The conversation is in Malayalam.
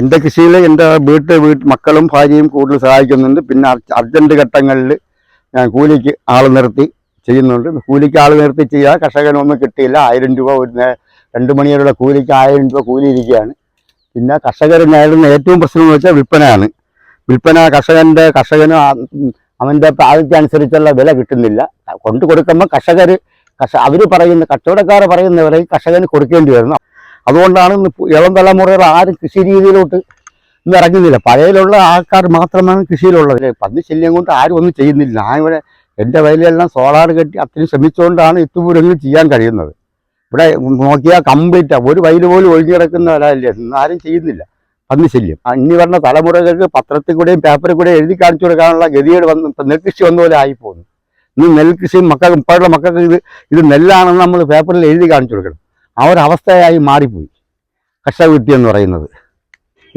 എൻ്റെ കൃഷിയിൽ എൻ്റെ മക്കളും ഭാര്യയും കൂടുതൽ സഹായിക്കുന്നുണ്ട്. പിന്നെ അർജൻറ്റ് ഘട്ടങ്ങളിൽ ഞാൻ കൂലിക്ക് ആൾ നിർത്തി ചെയ്യുന്നുണ്ട്. കൂലിക്ക് ആൾ നിർത്തി ചെയ്യുക, കർഷകനൊന്നും കിട്ടിയില്ല. 1000 രൂപ 2 മണിവരെയുള്ള കൂലിക്ക് 1000 രൂപ കൂലി ഇരിക്കുകയാണ്. പിന്നെ കർഷകർ നേരിടുന്ന ഏറ്റവും പ്രശ്നം എന്ന് വെച്ചാൽ വിൽപ്പനയാണ്. വിൽപ്പന കർഷകന് അവൻ്റെ ആവശ്യത്തിനനുസരിച്ചുള്ള വില കിട്ടുന്നില്ല. കൊണ്ടു കൊടുക്കുമ്പോൾ അവർ പറയുന്ന കച്ചവടക്കാർ പറയുന്ന വില കർഷകന് കൊടുക്കേണ്ടി വരുന്നു. അതുകൊണ്ടാണ് ഇളം തലമുറകൾ ആരും കൃഷി രീതിയിലോട്ട് ഇന്ന് ഇറങ്ങുന്നില്ല. പഴയയിലുള്ള ആൾക്കാർ മാത്രമാണ് കൃഷിയിലുള്ളത്. പന്നി ശല്യം കൊണ്ട് ആരും ഒന്നും ചെയ്യുന്നില്ല. ഞാൻ ഇവിടെ എൻ്റെ വയലിലെല്ലാം സോളാർ കെട്ടി അത്രയും ശ്രമിച്ചുകൊണ്ടാണ് ഇത്തുപോലെങ്കിലും ചെയ്യാൻ കഴിയുന്നത്. ഇവിടെ നോക്കിയാൽ കംപ്ലീറ്റ് ഒരു വയൽ പോലും ഒഴിഞ്ഞു കിടക്കുന്ന വലയില്ല. ഇന്ന് ആരും ചെയ്യുന്നില്ല പന്നി ശല്യം. ഇനി പറഞ്ഞ തലമുറകൾക്ക് പത്രത്തിൽ കൂടെയും പേപ്പറിൽ കൂടെയും എഴുതി കാണിച്ചു കൊടുക്കാനുള്ള ഗതികേട് വന്ന് ഇപ്പം നെൽകൃഷി വന്ന പോലെ ആയിപ്പോകുന്നു. ഇന്ന് നെൽകൃഷി ഇപ്പോഴുള്ള മക്കൾക്ക് ഇത് നെല്ലാണെന്ന് നമ്മൾ പേപ്പറിൽ എഴുതി കാണിച്ചു കൊടുക്കണം. ആ ഒരു അവസ്ഥയായി മാറിപ്പോയി കർഷക വൃത്തി എന്ന് പറയുന്നത്.